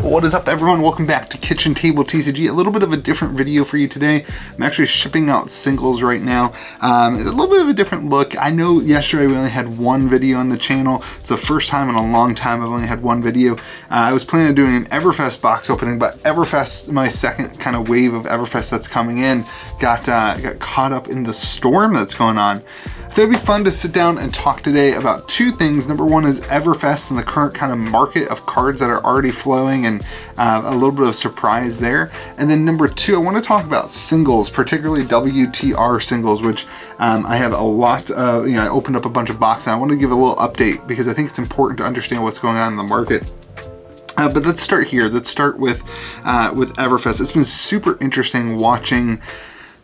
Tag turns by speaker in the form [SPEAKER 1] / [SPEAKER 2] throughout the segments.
[SPEAKER 1] What is up, everyone? Welcome back to KitchenTableTCG. A little bit of a different video for you today. I'm actually shipping out singles right now. A little bit of a different look. I know yesterday we only had one video on the channel. It's the first time in a long time I've only had one video. I was planning on doing an Everfest box opening, but Everfest, my second kind of wave of Everfest that's coming in, got caught up in the storm that's going on. I thought it'd be fun to sit down and talk today about two things. Number one is Everfest and the current kind of market of cards that are already flowing, and a little bit of surprise there. And then number two, I want to talk about singles, particularly WTR singles, which I have a lot of, I opened up a bunch of boxes. I want to give a little update because I think it's important to understand what's going on in the market. But let's start here. Let's start with Everfest. It's been super interesting watching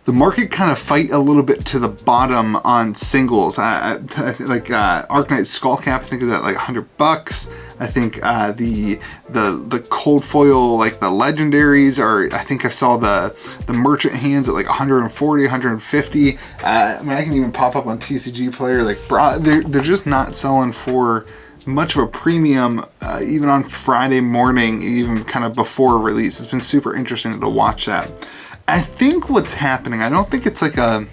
[SPEAKER 1] the market kind of fight a little bit to the bottom on singles. Like Arknight Skullcap, I think is at like $100. I think the cold foil, like the legendaries are, I think I saw the merchant hands at like 140, 150. I mean, I can even pop up on TCG Player, like they're just not selling for much of a premium, even on Friday morning, even kind of before release. It's been super interesting to watch that. I think what's happening, I don't think it's like a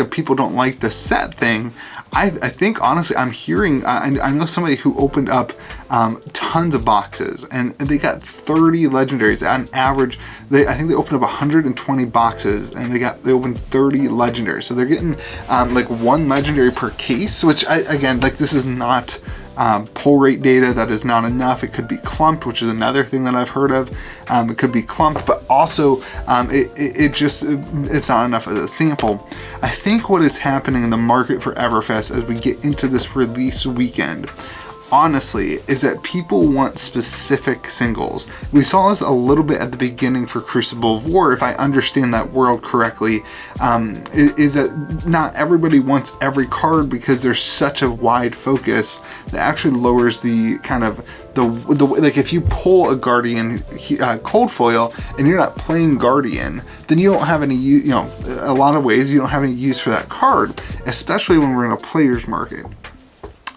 [SPEAKER 1] people don't like the set thing. I think honestly, I'm hearing, I know somebody who opened up tons of boxes and they got 30 legendaries on average. I think they opened up 120 boxes and they opened 30 legendaries. So they're getting like one legendary per case, which again, like this is not pull rate data. That is not enough. It could be clumped, which is another thing that I've heard of. It could be clumped, but also it's not enough as a sample. I think what is happening in the market for Everfest as we get into this release weekend, honestly, is that people want specific singles. We saw this a little bit at the beginning for Crucible of War, if I understand that world correctly, is that not everybody wants every card because there's such a wide focus that actually lowers the kind of like if you pull a Guardian cold foil and you're not playing Guardian, then you don't have any, a lot of ways you don't have any use for that card, especially when we're in a player's market.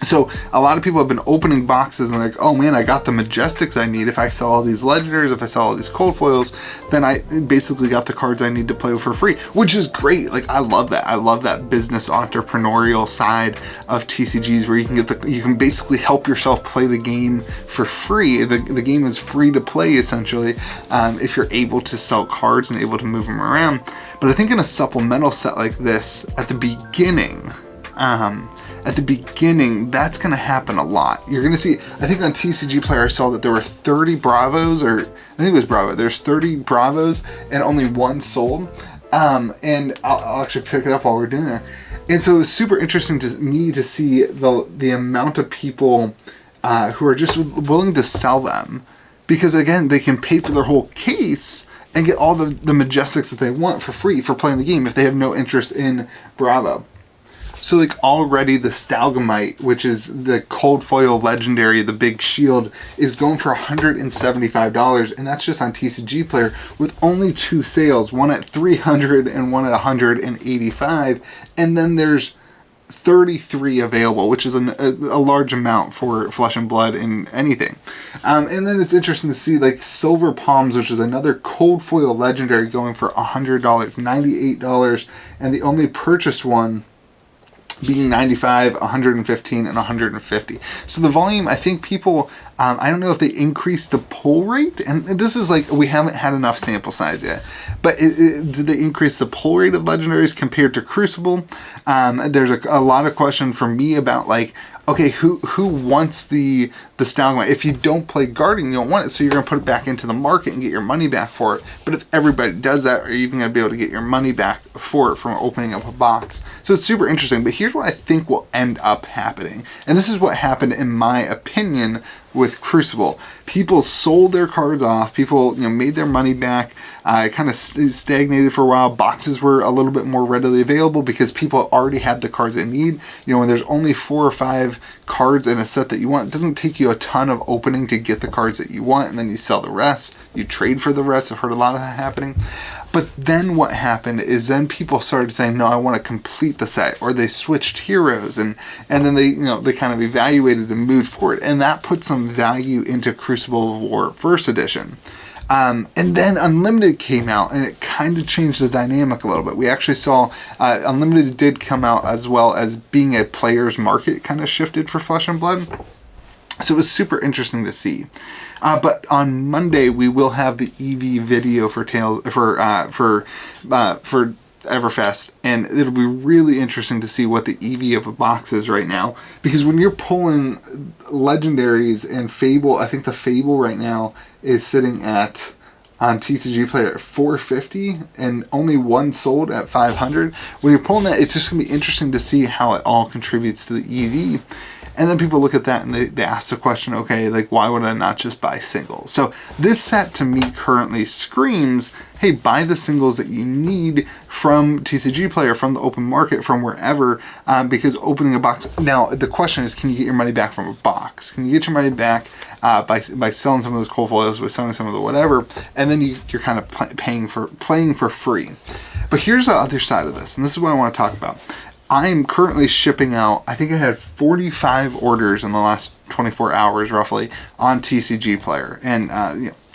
[SPEAKER 1] So a lot of people have been opening boxes and like, oh man, I got the Majestics I need. If I sell all these legendaries, if I sell all these cold foils, then I basically got the cards I need to play for free, which is great. Like I love that. I love that business entrepreneurial side of TCGs where you can basically help yourself play the game for free. The game is free to play essentially, if you're able to sell cards and able to move them around. But I think in a supplemental set like this, at the beginning, that's going to happen a lot. You're going to see, I think on TCG Player I saw that there were 30 Bravos, or I think it was Bravo. There's 30 Bravos and only one sold. And I'll actually pick it up while we're doing it. And so it was super interesting to me to see the amount of people who are just willing to sell them, because again, they can pay for their whole case and get all the Majestics that they want for free for playing the game if they have no interest in Bravo. So like already the Stalagmite, which is the cold foil legendary, the big shield, is going for $175, and that's just on TCG Player with only two sales, one at $300 and one at $185, and then there's 33 available, which is a large amount for Flesh and Blood in anything. And then it's interesting to see like Silver Palms, which is another cold foil legendary, going for $100, $98, and the only purchased one being 95, 115, and 150. So the volume, I think people, I don't know if they increased the pull rate, and this is like, we haven't had enough sample size yet, but did they increase the pull rate of legendaries compared to Crucible? There's a lot of question for me about like, okay, who wants the Stalagmite? If you don't play Guardian, you don't want it, so you're going to put it back into the market and get your money back for it. But if everybody does that, are you even going to be able to get your money back for it from opening up a box? So it's super interesting, but here's what I think will end up happening. And this is what happened, in my opinion, with Crucible. People sold their cards off, people made their money back, kind of stagnated for a while. Boxes were a little bit more readily available because people already had the cards they need. When there's only 4 or 5 cards in a set that you want, it doesn't take you a ton of opening to get the cards that you want, and then you sell the rest, you trade for the rest. I've heard a lot of that happening. But then what happened is then people started saying, no, I want to complete the set, or they switched heroes, and then they, they kind of evaluated and moved forward, and that put some value into Crucible of War First Edition. And then Unlimited came out, and it kind of changed the dynamic a little bit. We actually saw Unlimited did come out as well as being a player's market kind of shifted for Flesh and Blood. So it was super interesting to see. But on Monday we will have the EV video for Everfest, and it'll be really interesting to see what the EV of a box is right now, because when you're pulling legendaries and Fable, I think the Fable right now is sitting at on TCG Player at 450 and only one sold at 500. When you're pulling that, it's just gonna be interesting to see how it all contributes to the EV. And then people look at that and they ask the question, okay, like, why would I not just buy singles? So this set to me currently screams, hey, buy the singles that you need from TCG Player, from the open market, from wherever, because opening a box. Now, the question is, can you get your money back from a box? Can you get your money back by selling some of those cold foils, by selling some of the whatever, and then you're kind of playing for free. But here's the other side of this, and this is what I want to talk about. I'm currently shipping out, I think I had 45 orders in the last 24 hours roughly on TCG Player. And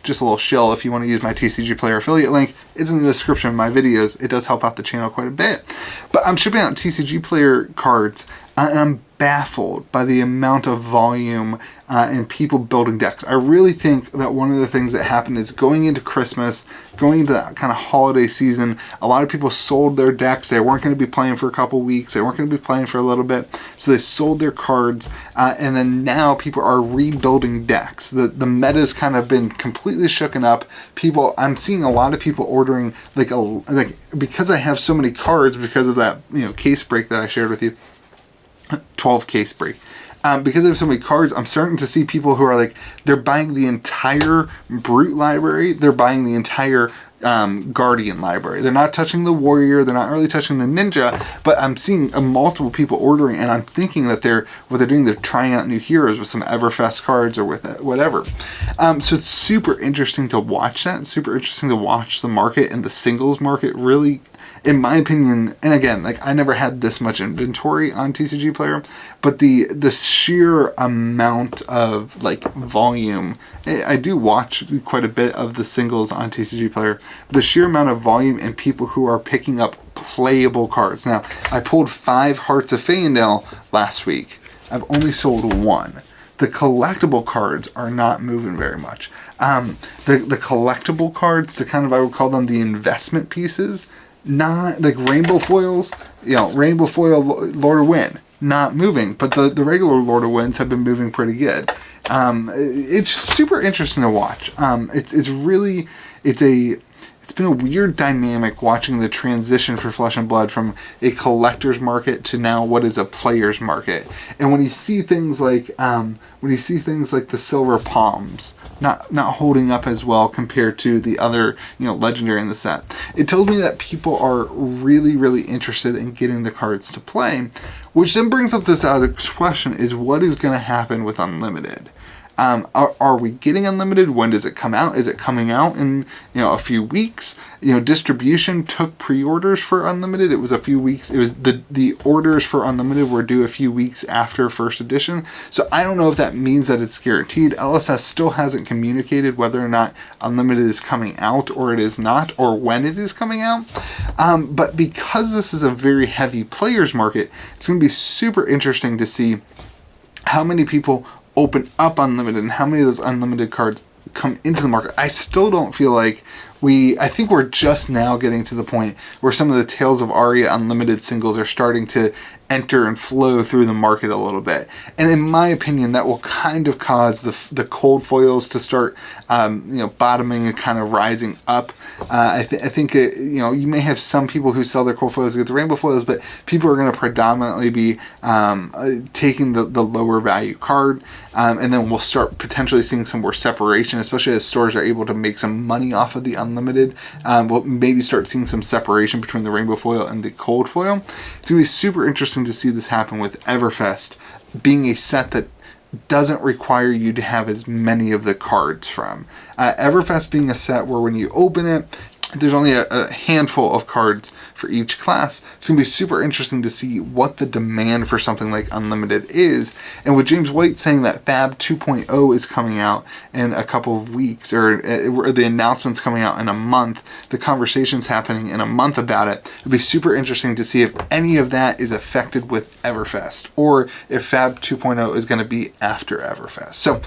[SPEAKER 1] just a little shill, if you want to use my TCG Player affiliate link, it's in the description of my videos. It does help out the channel quite a bit. But I'm shipping out TCG Player cards, and I'm baffled by the amount of volume and people building decks. I really think that one of the things that happened is going into Christmas, going into that kind of holiday season, a lot of people sold their decks. They weren't going to be playing for a couple weeks. They weren't going to be playing for a little bit. So they sold their cards, and then now people are rebuilding decks. The meta's kind of been completely shooken up. I'm seeing a lot of people ordering like because I have so many cards, because of that case break that I shared with you, 12 case break. Because I have so many cards, I'm starting to see people who are like, they're buying the entire Brute library, they're buying the entire Guardian library. They're not touching the Warrior, they're not really touching the Ninja, but I'm seeing multiple people ordering, and I'm thinking that what they're doing, they're trying out new heroes with some Everfest cards or with whatever. So it's super interesting to watch that. It's super interesting to watch the market, and the singles market really, in my opinion, and again, like, I never had this much inventory on TCG Player, but the sheer amount of like volume, I do watch quite a bit of the singles on TCG Player, the sheer amount of volume and people who are picking up playable cards. Now, I pulled 5 Hearts of Feyendel last week. I've only sold 1. The collectible cards are not moving very much. The collectible cards, the kind of, I would call them the investment pieces, not like rainbow foils, rainbow foil Lord of Wind, not moving, but the regular Lord of Winds have been moving pretty good. It's super interesting to watch. It's been a weird dynamic watching the transition for Flesh and Blood from a collector's market to now what is a player's market. And when you see things like the Silver Palms not holding up as well compared to the other legendary in the set, it tells me that people are really, really interested in getting the cards to play, which then brings up this other question: is what is going to happen with Unlimited? Are we getting Unlimited? When does it come out? Is it coming out in a few weeks? Distribution took pre-orders for Unlimited. It was a few weeks. It was the orders for Unlimited were due a few weeks after first edition. So I don't know if that means that it's guaranteed. LSS still hasn't communicated whether or not Unlimited is coming out, or it is not, or when it is coming out. But because this is a very heavy players market, it's going to be super interesting to see how many people open up Unlimited and how many of those Unlimited cards come into the market. I still don't feel like I think we're just now getting to the point where some of the Tales of Aria Unlimited singles are starting to enter and flow through the market a little bit. And in my opinion, that will kind of cause the cold foils to start, bottoming and kind of rising up. I think you may have some people who sell their cold foils to get the rainbow foils, but people are going to predominantly be taking the lower value card. And then we'll start potentially seeing some more separation, especially as stores are able to make some money off of the Unlimited. We'll maybe start seeing some separation between the rainbow foil and the cold foil. It's going to be super interesting to see this happen with Everfest being a set that doesn't require you to have as many of the cards from. Everfest being a set where when you open it, there's only a handful of cards for each class. It's gonna be super interesting to see what the demand for something like Unlimited is. And with James White saying that Fab 2.0 is coming out in a couple of weeks, or the announcement's coming out in a month, the conversation's happening in a month about it, it'd be super interesting to see if any of that is affected with Everfest, or if Fab 2.0 is gonna be after Everfest. So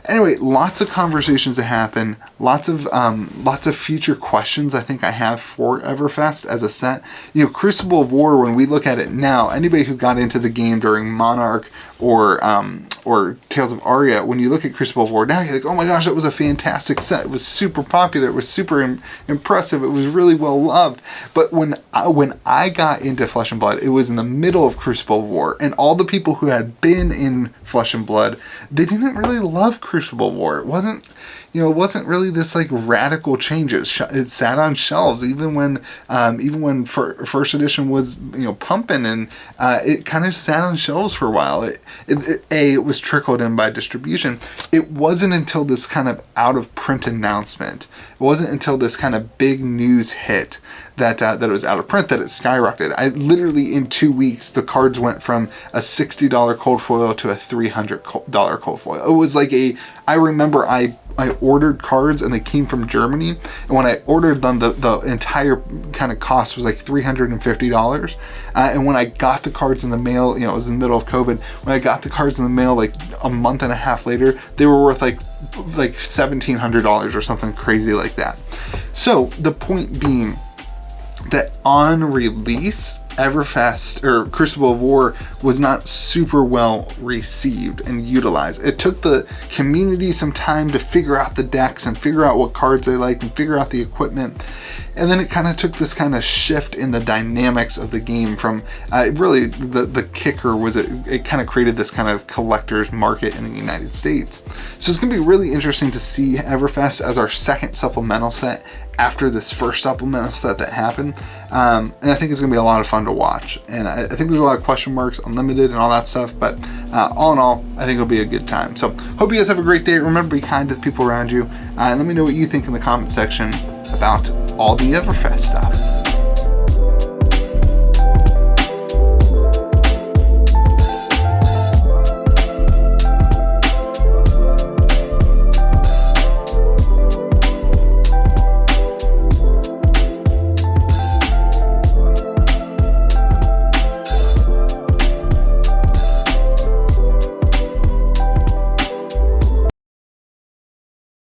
[SPEAKER 1] anyway, lots of conversations to happen, lots of future questions I think I have for Everfest as a set. You know, Crucible of War, when we look at it now, anybody who got into the game during Monarch or Tales of Aria, when you look at Crucible of War now, you're like, oh my gosh, that was a fantastic set. It was super popular. It was super impressive. It was really well loved. But when I got into Flesh and Blood, it was in the middle of Crucible of War, and all the people who had been in Flesh and Blood, they didn't really love Crucible of War. It wasn't really this like radical changes. It sat on shelves even when first edition was pumping, and it kind of sat on shelves for a while. It was trickled in by distribution. It wasn't until this kind of out of print announcement, it wasn't until this kind of big news hit that it was out of print that it skyrocketed. I literally, in 2 weeks, the cards went from a $60 cold foil to a $300 cold foil. It was like I remember I ordered cards and they came from Germany, and when I ordered them, the entire kind of cost was like $350. And when I got the cards in the mail, it was in the middle of COVID, when I got the cards in the mail like a month and a half later, they were worth like $1,700 or something crazy like that. So the point being that on release, Everfest or Crucible of War was not super well received and utilized. It took the community some time to figure out the decks and figure out what cards they liked and figure out the equipment. And then it kind of took this kind of shift in the dynamics of the game from really the kicker was it kind of created this kind of collector's market in the United States. So it's going to be really interesting to see Everfest as our second supplemental set after this first supplemental set that happened. And I think it's going to be a lot of fun to watch. And I think there's a lot of question marks, Unlimited and all that stuff, but all in all, I think it'll be a good time. So hope you guys have a great day. Remember, be kind to the people around you, and let me know what you think in the comment section about all the Everfest stuff.